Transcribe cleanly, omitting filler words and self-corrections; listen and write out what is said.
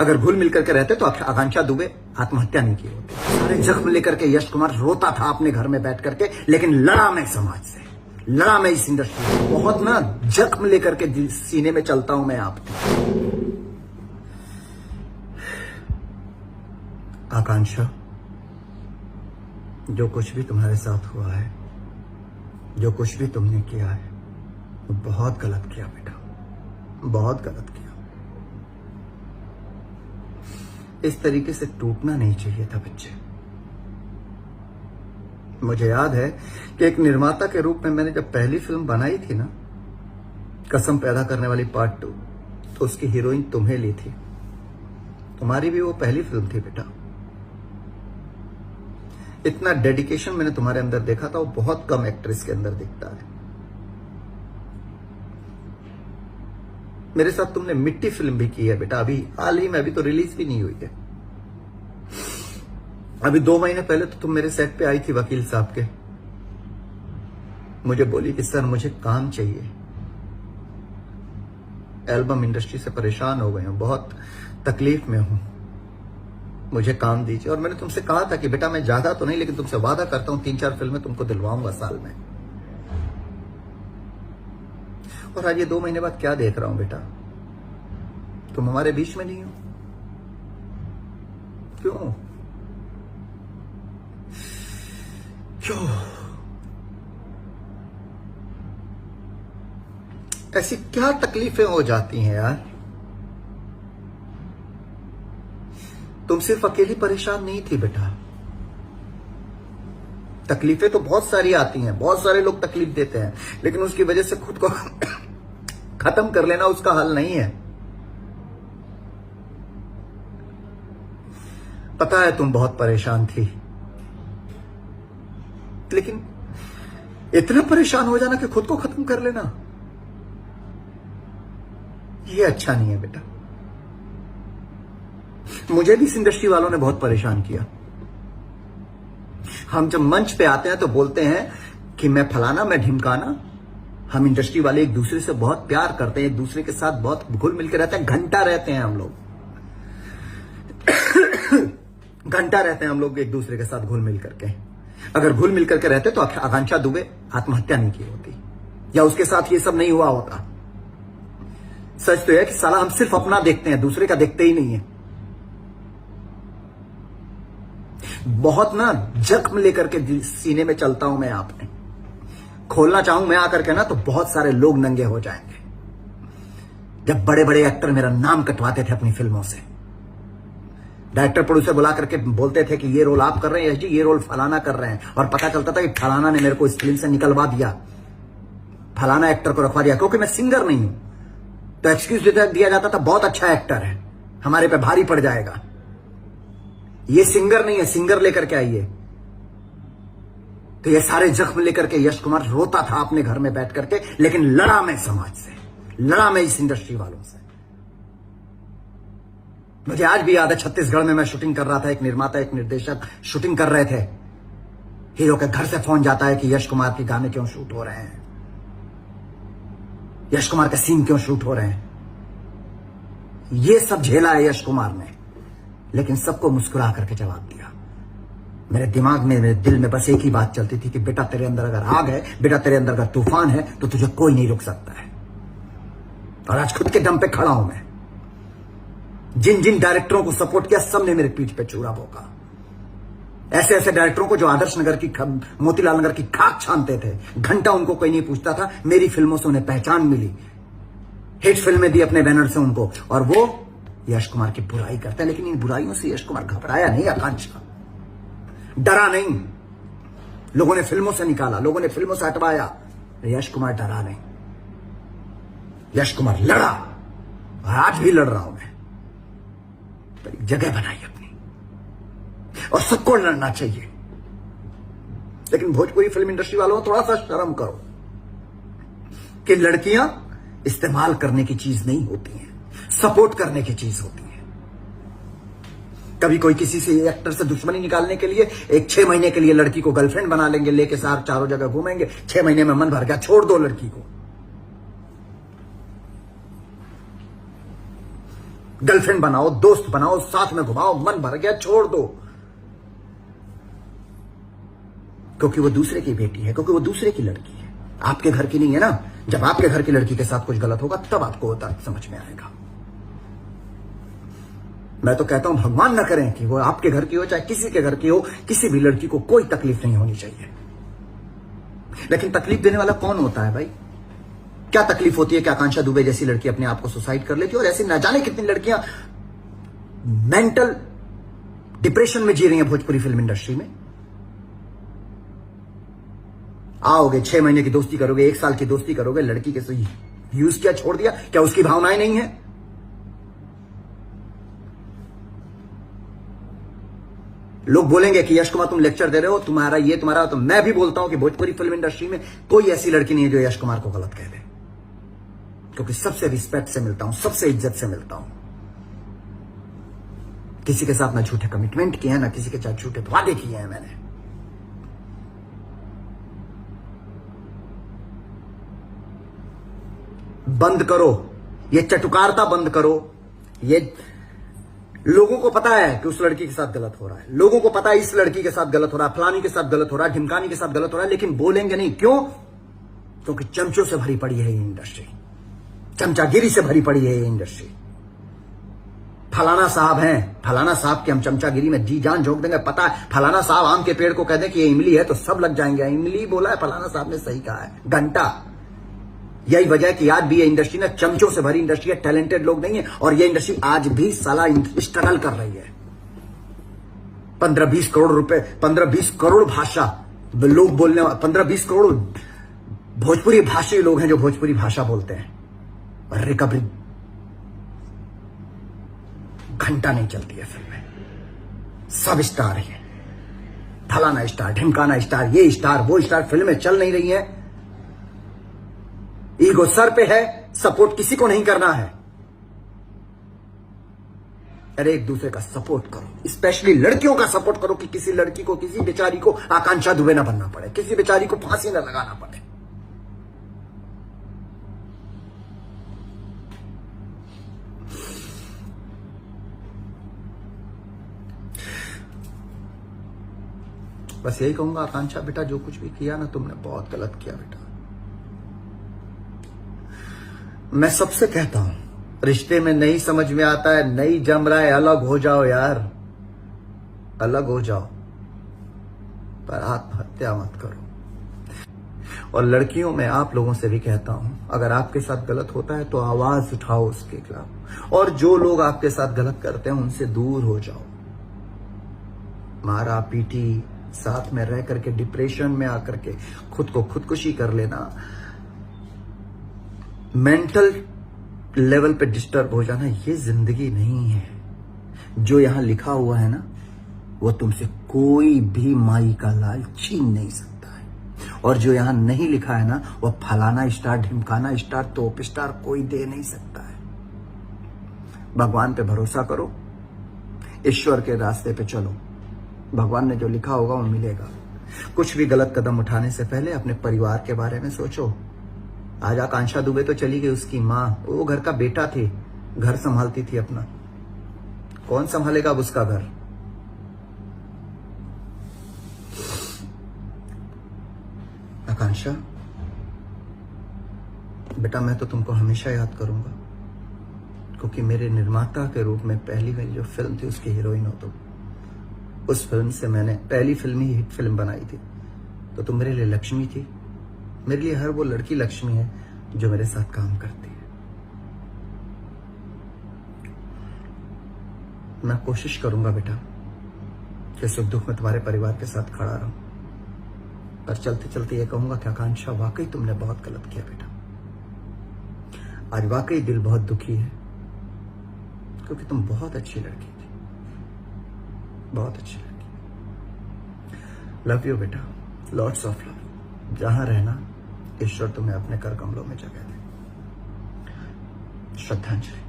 अगर घुल मिलकर के रहते तो आकांक्षा दुबे आत्महत्या नहीं की होती। सारे जख्म लेकर के यश कुमार रोता था अपने घर में बैठ करके, लेकिन लड़ा मैं समाज से, लड़ा मैं इस इंडस्ट्री से। बहुत ना जख्म लेकर के सीने में चलता हूं मैं आपको। आकांक्षा, जो कुछ भी तुम्हारे साथ हुआ है, जो कुछ भी तुमने किया है, वो बहुत गलत किया बेटा, बहुत गलत किया। इस तरीके से टूटना नहीं चाहिए था बच्चे। मुझे याद है कि एक निर्माता के रूप में मैंने जब पहली फिल्म बनाई थी ना, कसम पैदा करने वाली पार्ट 2, तो उसकी हीरोइन तुम्हें ली थी। तुम्हारी भी वो पहली फिल्म थी बेटा। इतना डेडिकेशन मैंने तुम्हारे अंदर देखा था, वो बहुत कम एक्ट्रेस के अंदर दिखता है। मेरे साथ तुमने मिट्टी फिल्म भी की है बेटा, अभी हाल ही में, अभी तो रिलीज भी नहीं हुई है। अभी 2 महीने पहले तो तुम मेरे सेट पे आई थी वकील साहब के। मुझे बोली कि सर मुझे काम चाहिए, एल्बम इंडस्ट्री से परेशान हो गए हूं, बहुत तकलीफ में हूं, मुझे काम दीजिए। और मैंने तुमसे कहा था कि बेटा मैं ज्यादा तो नहीं, लेकिन तुमसे वादा करता हूं 3-4 फिल्में तुमको दिलवाऊंगा साल में। और आज ये 2 महीने बाद क्या देख रहा हूं बेटा, तुम हमारे बीच में नहीं हो। क्यों क्यों ऐसी क्या तकलीफें हो जाती हैं यार। तुम सिर्फ अकेली परेशान नहीं थी बेटा, तकलीफें तो बहुत सारी आती हैं, बहुत सारे लोग तकलीफ देते हैं, लेकिन उसकी वजह से खुद को खत्म कर लेना उसका हल नहीं है। पता है तुम बहुत परेशान थी, लेकिन इतना परेशान हो जाना कि खुद को खत्म कर लेना, ये अच्छा नहीं है बेटा। मुझे भी इस इंडस्ट्री वालों ने बहुत परेशान किया। हम जब मंच पे आते हैं तो बोलते हैं कि मैं फलाना, मैं ढिमकाना। हम इंडस्ट्री वाले एक दूसरे से बहुत प्यार करते हैं, एक दूसरे के साथ बहुत घुल मिल के रहते हैं, घंटा रहते हैं हम लोग घंटा रहते हैं हम लोग एक दूसरे के साथ घुल मिल करके। अगर घुल मिल करके रहते तो आकांक्षा दुबे आत्महत्या नहीं की होती, या उसके साथ ये सब नहीं हुआ होता। सच तो यह कि साला हम सिर्फ अपना देखते हैं, दूसरे का देखते ही नहीं है। बहुत ना जख्म लेकर के सीने में चलता हूं मैं आपने। खोलना चाहूं मैं आकर के ना तो बहुत सारे लोग नंगे हो जाएंगे। जब बड़े बड़े एक्टर मेरा नाम कटवाते थे अपनी फिल्मों से, डायरेक्टर प्रोड्यूसर बुला करके बोलते थे कि ये रोल आप कर रहे हैं जी, ये रोल फलाना कर रहे हैं, और पता चलता था कि फलाना ने मेरे को इस फिल्म से निकलवा दिया, फलाना एक्टर को रखवा दिया, क्योंकि मैं सिंगर नहीं हूं। तो एक्सक्यूज दिया जाता था, बहुत अच्छा एक्टर है, हमारे पे भारी पड़ जाएगा, ये सिंगर नहीं है, सिंगर लेकर के आइए। तो ये सारे जख्म लेकर के यश कुमार रोता था अपने घर में बैठ करके, लेकिन लड़ा मैं समाज से, लड़ा मैं इस इंडस्ट्री वालों से। मुझे आज भी याद है, छत्तीसगढ़ में मैं शूटिंग कर रहा था, एक निर्माता एक निर्देशक शूटिंग कर रहे थे। हीरो के घर से फोन जाता है कि यश कुमार के गाने क्यों शूट हो रहे हैं, यश कुमार के सीन क्यों शूट हो रहे हैं। ये सब झेला है यश कुमार ने, लेकिन सबको मुस्कुरा करके जवाब दिया। मेरे दिमाग में, मेरे दिल में बस एक ही बात चलती थी कि बेटा तेरे अंदर अगर आग है, बेटा तेरे अंदर अगर तूफान है, तो तुझे कोई नहीं रोक सकता है। और आज खुद के दम पे खड़ा हूं मैं। जिन जिन डायरेक्टरों को सपोर्ट किया, सबने मेरे पीठ पे चूड़ा भोंका। ऐसे ऐसे डायरेक्टरों को जो आदर्श नगर की, मोतीलाल नगर की खाक छानते थे, घंटा उनको कोई नहीं पूछता था। मेरी फिल्मों से उन्हें पहचान मिली, हिट फिल्में दी अपने बैनर से उनको, और वो यश कुमार की बुराई करते हैं। लेकिन इन बुराइयों से यश कुमार घबराया नहीं, आकांक्षा डरा नहीं। लोगों ने फिल्मों से निकाला, लोगों ने फिल्मों से हटवाया, यश कुमार डरा नहीं, यश कुमार लड़ा, और आज भी लड़ रहा हूं मैं। तो एक जगह बनाई अपनी, और सबको लड़ना चाहिए। लेकिन भोजपुरी फिल्म इंडस्ट्री वालों थोड़ा सा शर्म करो कि लड़कियां इस्तेमाल करने की चीज नहीं होती हैं, सपोर्ट करने की चीज होती है। कभी कोई किसी से एक्टर से दुश्मनी निकालने के लिए एक 6 महीने के लिए लड़की को गर्लफ्रेंड बना लेंगे, लेके साथ चारों जगह घूमेंगे, 6 महीने में मन भर गया, छोड़ दो लड़की को। गर्लफ्रेंड बनाओ, दोस्त बनाओ, साथ में घुमाओ, मन भर गया छोड़ दो, क्योंकि वो दूसरे की बेटी है, क्योंकि वो दूसरे की लड़की है, आपके घर की नहीं है ना। जब आपके घर की लड़की के साथ कुछ गलत होगा तब आपको होता समझ में आएगा। मैं तो कहता हूं भगवान ना करें कि वो आपके घर की हो चाहे किसी के घर की हो, किसी भी लड़की को कोई तकलीफ नहीं होनी चाहिए। लेकिन तकलीफ देने वाला कौन होता है भाई? क्या तकलीफ होती है कि आकांक्षा दुबे जैसी लड़की अपने आप को सुसाइड कर लेती है, और ऐसी न जाने कितनी लड़कियां मेंटल डिप्रेशन में जी रही हैं भोजपुरी फिल्म इंडस्ट्री में। आओगे 6 महीने की दोस्ती करोगे, 1 साल की दोस्ती करोगे, लड़की के से यूज किया छोड़ दिया, क्या उसकी भावनाएं नहीं है? लोग बोलेंगे कि यश कुमार तुम लेक्चर दे रहे हो, तुम्हारा ये तुम्हारा, तो मैं भी बोलता हूं कि भोजपुरी फिल्म इंडस्ट्री में कोई ऐसी लड़की नहीं है जो यश कुमार को गलत कह दे, क्योंकि सबसे रिस्पेक्ट से मिलता हूं, सबसे इज्जत से मिलता हूं। किसी के साथ ना झूठे कमिटमेंट किए हैं, ना किसी के साथ झूठे वादे किए हैं मैंने। बंद करो ये चटुकारता, बंद करो। ये लोगों को पता है कि उस लड़की के साथ गलत हो रहा है, लोगों को पता है इस लड़की के साथ गलत हो रहा है, फलानी के साथ गलत हो रहा है, ढिमकानी के साथ गलत हो रहा है, लेकिन बोलेंगे नहीं। क्यों? क्योंकि चमचों से भरी पड़ी है ये इंडस्ट्री, चमचागिरी से भरी पड़ी है ये इंडस्ट्री। फलाना साहब हैं, फलाना साहब की हम चमचागिरी में जी जान झोंक देंगे। पता है फलाना साहब आम के पेड़ को कह दें कि ये इमली है तो सब लग जाएंगे। इमली बोला है, फलाना साहब ने सही कहा है, घंटा। यही वजह है कि आज भी ये इंडस्ट्री ना चमचों से भरी इंडस्ट्री है, टैलेंटेड लोग नहीं है, और ये इंडस्ट्री आज भी साला स्ट्रगल कर रही है। 15-20 करोड़ रुपए, 15-20 करोड़ भाषा लोग बोलने, 15-20 करोड़ भोजपुरी भाषी लोग हैं जो भोजपुरी भाषा बोलते हैं, और रिकवरी घंटा नहीं चलती है फिल्में। सब स्टार है, फलाना स्टार, ढिमकाना स्टार, ये स्टार, वो स्टार, फिल्में चल नहीं रही है। ईगो सर पे है, सपोर्ट किसी को नहीं करना है। अरे एक दूसरे का सपोर्ट करो, स्पेशली लड़कियों का सपोर्ट करो कि किसी लड़की को, किसी बेचारी को आकांक्षा दुबे ना बनना पड़े, किसी बेचारी को फांसी ना लगाना पड़े। बस यही कहूंगा, आकांक्षा बेटा जो कुछ भी किया ना तुमने बहुत गलत किया बेटा। मैं सबसे कहता हूं, रिश्ते में नहीं समझ में आता है, नहीं जम रहा है, अलग हो जाओ यार, अलग हो जाओ, पर आत्महत्या मत करो। और लड़कियों में आप लोगों से भी कहता हूं, अगर आपके साथ गलत होता है तो आवाज उठाओ उसके खिलाफ, और जो लोग आपके साथ गलत करते हैं उनसे दूर हो जाओ। मारा पीटी, साथ में रह करके डिप्रेशन में आकर के खुद को खुदकुशी कर लेना, मेंटल लेवल पे डिस्टर्ब हो जाना, ये जिंदगी नहीं है। जो यहां लिखा हुआ है ना, वो तुमसे कोई भी माई का लाल छीन नहीं सकता है, और जो यहां नहीं लिखा है ना, वो फलाना स्टार, ढिमकाना स्टार, तोप स्टार कोई दे नहीं सकता है। भगवान पे भरोसा करो, ईश्वर के रास्ते पे चलो, भगवान ने जो लिखा होगा वो मिलेगा। कुछ भी गलत कदम उठाने से पहले अपने परिवार के बारे में सोचो। आज आकांक्षा दुबे तो चली गई, उसकी माँ, वो घर का बेटा थी, घर संभालती थी अपना, कौन संभालेगा अब उसका घर? आकांक्षा बेटा, मैं तो तुमको हमेशा याद करूंगा, क्योंकि मेरे निर्माता के रूप में पहली मेरी जो फिल्म थी उसकी हीरोइन हो तुम। उस फिल्म से मैंने पहली फिल्म ही हिट फिल्म बनाई थी, तो तुम मेरे लिए लक्ष्मी थी। मेरे लिए हर वो लड़की लक्ष्मी है जो मेरे साथ काम करती है। मैं कोशिश करूंगा बेटा कि सुख दुख में तुम्हारे परिवार के साथ खड़ा रहूं, पर चलते चलते ये कहूंगा कि आकांक्षा वाकई तुमने बहुत गलत किया बेटा। आज वाकई दिल बहुत दुखी है, क्योंकि तुम बहुत अच्छी लड़की थी, बहुत अच्छी लड़की। लव यू बेटा, लॉट्स ऑफ लव। जहां रहना, ईश्वर तुम्हें अपने कर कमलों में जगह दे। श्रद्धांजलि।